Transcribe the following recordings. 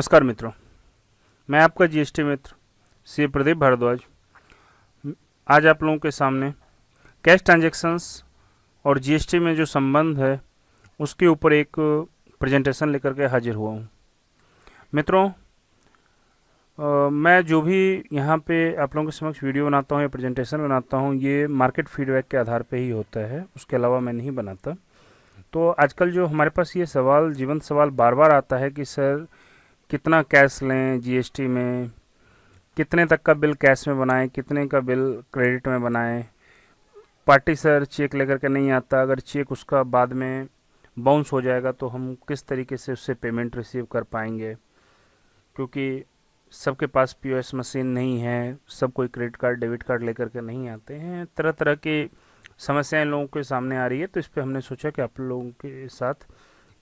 नमस्कार मित्रों, मैं आपका जीएसटी मित्र श्री प्रदीप भारद्वाज आज आप लोगों के सामने कैश ट्रांजैक्शंस और जीएसटी में जो संबंध है उसके ऊपर एक प्रेजेंटेशन लेकर के हाजिर हुआ हूँ। मित्रों, मैं जो भी यहाँ पे आप लोगों के समक्ष वीडियो बनाता हूँ या प्रेजेंटेशन बनाता हूँ, ये मार्केट फीडबैक के आधार पे ही होता है, उसके अलावा मैं नहीं बनाता। तो आजकल जो हमारे पास ये सवाल, जीवंत सवाल बार बार आता है कि सर कितना कैश लें जीएसटी में, कितने तक का बिल कैश में बनाएं, कितने का बिल क्रेडिट में बनाएं। पार्टी सर चेक लेकर के नहीं आता, अगर चेक उसका बाद में बाउंस हो जाएगा तो हम किस तरीके से उससे पेमेंट रिसीव कर पाएंगे, क्योंकि सबके पास पीओएस मशीन नहीं है, सब कोई क्रेडिट कार्ड डेबिट कार्ड लेकर के नहीं आते हैं। तरह तरह की समस्याएं लोगों के सामने आ रही है। तो इस पर हमने सोचा कि आप लोगों के साथ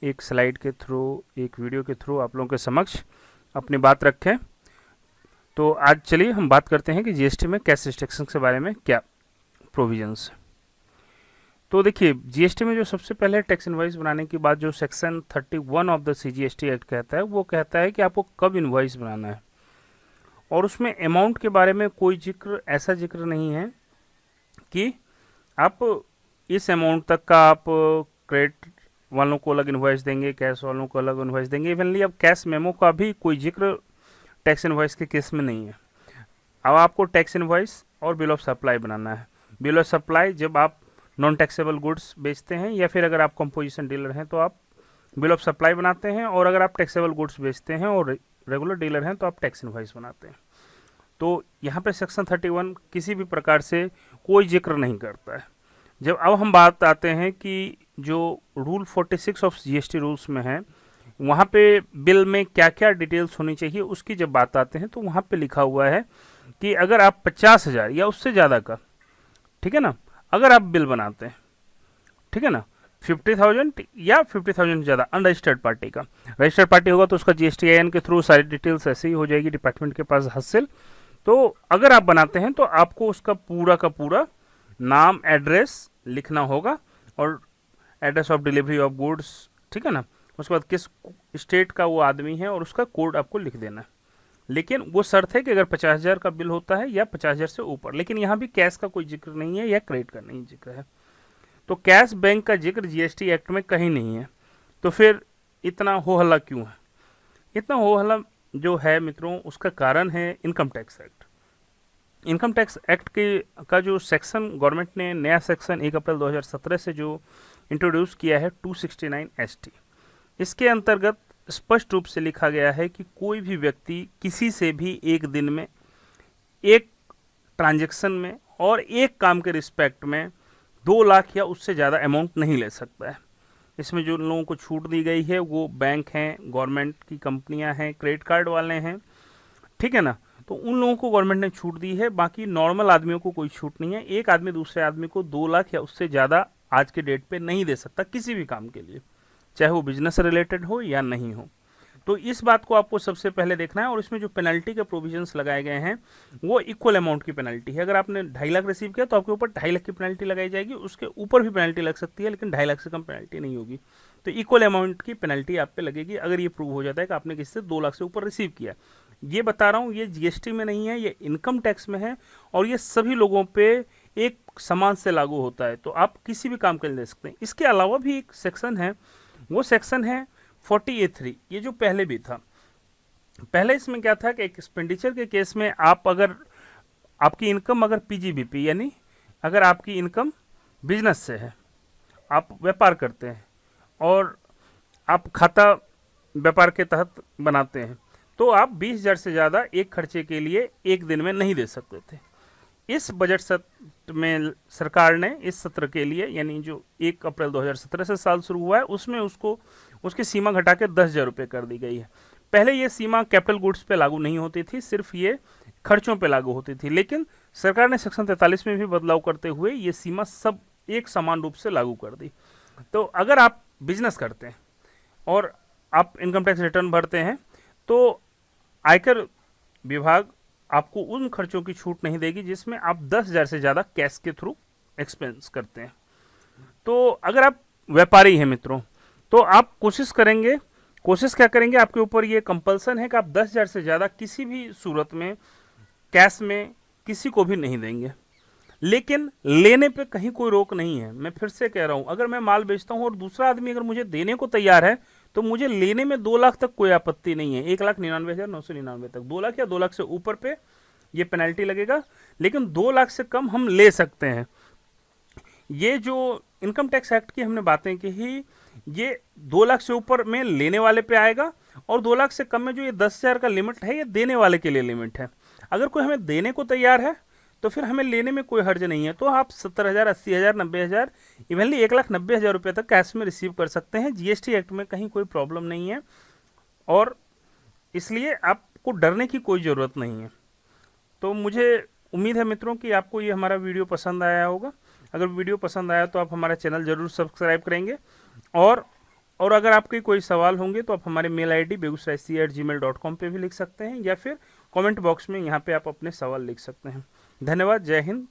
एक स्लाइड के थ्रू, एक वीडियो के थ्रू आप लोगों के समक्ष अपनी बात रखें। तो आज चलिए हम बात करते हैं कि जीएसटी में कैश रिस्ट्रिक्शन के बारे में क्या प्रोविजंस है। तो देखिए, जीएसटी में जो सबसे पहले टैक्स इनवॉइस बनाने की बात जो section 31 of the CGST act कहता है, वो कहता है कि आपको कब इनवॉइस बनाना है, और उसमें अमाउंट के बारे में कोई ऐसा जिक्र नहीं है कि आप इस अमाउंट तक का आप क्रेडिट वालों को अलग इनवॉइस देंगे, कैश वालों को अलग इनवॉइस देंगे। इवनली अब कैश मेमो का भी कोई जिक्र टैक्स इनवॉइस के केस में नहीं है। अब आपको टैक्स इनवॉइस और बिल ऑफ सप्लाई बनाना है। बिल ऑफ सप्लाई जब आप नॉन टैक्सेबल गुड्स बेचते हैं, या फिर अगर आप कंपोजिशन डीलर हैं तो आप बिल ऑफ सप्लाई बनाते हैं, और अगर आप टैक्सेबल गुड्स बेचते हैं और रेगुलर डीलर हैं तो आप टैक्स इनवॉइस बनाते हैं। तो यहाँ पे सेक्शन 31 किसी भी प्रकार से कोई जिक्र नहीं करता है। जब अब हम बात आते हैं कि जो रूल 46 ऑफ जीएसटी रूल्स में है, वहाँ पे बिल में क्या क्या डिटेल्स होनी चाहिए उसकी जब बात आते हैं, तो वहाँ पे लिखा हुआ है कि अगर आप 50,000 या उससे ज़्यादा का, ठीक है ना, अगर आप बिल बनाते हैं, ठीक है ना, 50,000 या 50,000 से ज़्यादा अनरजिस्टर्ड पार्टी का, रजिस्टर्ड पार्टी होगा तो उसका जीएसटीआईएन के थ्रू सारी डिटेल्स ऐसे ही हो जाएगी डिपार्टमेंट के पास हासिल। तो अगर आप बनाते हैं तो आपको उसका पूरा का पूरा नाम, एड्रेस लिखना होगा, और address of delivery of goods, ठीक है ना, उसके बाद किस स्टेट का वो आदमी है और उसका कोड आपको लिख देना है। लेकिन वो शर्त है कि अगर 50,000 का बिल होता है या 50,000 से ऊपर। लेकिन यहाँ भी कैश का कोई जिक्र नहीं है या क्रेडिट का नहीं जिक्र है। तो कैश बैंक का जिक्र जीएसटी एक्ट में कहीं नहीं है। तो फिर इतना हो हल्ला क्यों है? इतना हो हल्ला जो है मित्रों, उसका कारण है income tax act. Income tax act का जो सेक्शन गवर्नमेंट ने नया सेक्शन 1 अप्रैल 2017 से जो इंट्रोड्यूस किया है 269 ST, इसके अंतर्गत स्पष्ट रूप से लिखा गया है कि कोई भी व्यक्ति किसी से भी एक दिन में, एक ट्रांजैक्शन में और एक काम के रिस्पेक्ट में 2 लाख या उससे ज़्यादा अमाउंट नहीं ले सकता है। इसमें जो लोगों को छूट दी गई है वो बैंक हैं, गवर्नमेंट की कंपनियां हैं, क्रेडिट कार्ड वाले हैं, ठीक है ना, तो उन लोगों को गवर्नमेंट ने छूट दी है। बाकी नॉर्मल आदमियों को कोई छूट नहीं है। एक आदमी दूसरे आदमी को 2 लाख या उससे ज़्यादा आज के डेट पे नहीं दे सकता किसी भी काम के लिए, चाहे वो बिजनेस से रिलेटेड हो या नहीं हो। तो इस बात को आपको सबसे पहले देखना है। और इसमें जो पेनल्टी के प्रोविजंस लगाए गए हैं वो इक्वल अमाउंट की पेनल्टी है। अगर आपने 2.5 लाख रिसीव किया तो आपके ऊपर 2.5 लाख की पेनल्टी लगाई जाएगी, उसके ऊपर भी पेनल्टी लग सकती है, लेकिन 2.5 लाख से कम पेनल्टी नहीं होगी। तो इक्वल अमाउंट की पेनल्टी आप पे लगेगी अगर ये प्रूव हो जाता है कि आपने किसी से 2 लाख से ऊपर रिसीव किया। ये बता रहा हूँ, ये जीएसटी में नहीं है, ये इनकम टैक्स में है, और ये सभी लोगों पे एक समान से लागू होता है। तो आप किसी भी काम के लिए दे सकते हैं। इसके अलावा भी एक सेक्शन है, वो सेक्शन है 40A3। ये जो पहले भी था, पहले इसमें क्या था कि एक्सपेंडिचर के केस में आप अगर आपकी इनकम अगर पीजीबीपी, यानी अगर आपकी इनकम बिजनेस से है, आप व्यापार करते हैं और आप खाता व्यापार के तहत बनाते हैं, तो आप 20,000 से ज़्यादा एक खर्चे के लिए एक दिन में नहीं दे सकते थे। इस बजट सत्र में सरकार ने इस सत्र के लिए, यानी जो 1 अप्रैल 2017 से साल शुरू हुआ है, उसमें उसकी सीमा घटा के 10,000 रुपये कर दी गई है। पहले ये सीमा कैपिटल गुड्स पे लागू नहीं होती थी, सिर्फ ये खर्चों पे लागू होती थी। लेकिन सरकार ने सेक्शन 43 में भी बदलाव करते हुए ये सीमा सब एक समान रूप से लागू कर दी। तो अगर आप बिजनेस करते हैं और आप इनकम टैक्स रिटर्न भरते हैं, तो आयकर विभाग आपको उन खर्चों की छूट नहीं देगी जिसमें आप 10,000 से ज़्यादा कैश के थ्रू एक्सपेंस करते हैं। तो अगर आप व्यापारी हैं मित्रों, तो आप कोशिश करेंगे कोशिश क्या करेंगे, आपके ऊपर ये कंपल्सन है कि आप 10,000 से ज़्यादा किसी भी सूरत में कैश में किसी को भी नहीं देंगे। लेकिन लेने पे कहीं कोई रोक नहीं है। मैं फिर से कह रहा हूं, अगर मैं माल बेचता हूं और दूसरा आदमी अगर मुझे देने को तैयार है तो मुझे लेने में 2 लाख तक कोई आपत्ति नहीं है। 1,99,999 तक, 2 लाख या 2 लाख से ऊपर पे ये पेनल्टी लगेगा, लेकिन 2 लाख से कम हम ले सकते हैं। ये जो इनकम टैक्स एक्ट की हमने बातें की ही, ये 2 लाख से ऊपर में लेने वाले पे आएगा, और 2 लाख से कम में जो ये 10,000 का लिमिट है, ये देने वाले के लिए लिमिट है। अगर कोई हमें देने को तैयार है तो फिर हमें लेने में कोई हर्ज नहीं है। तो आप 70,000, 80,000, 90,000, इवनली 1,90,000 रुपये तक कैश में रिसीव कर सकते हैं। जीएसटी एक्ट में कहीं कोई प्रॉब्लम नहीं है, और इसलिए आपको डरने की कोई ज़रूरत नहीं है। तो मुझे उम्मीद है मित्रों कि आपको ये हमारा वीडियो पसंद आया होगा। अगर वीडियो पसंद आया तो आप हमारा चैनल ज़रूर सब्सक्राइब करेंगे, और अगर आपके कोई सवाल होंगे तो आप हमारे मेल आईडी begusaraisi@gmail.com पे भी लिख सकते हैं, या फिर कमेंट बॉक्स में यहाँ पे आप अपने सवाल लिख सकते हैं। धन्यवाद। जय हिंद।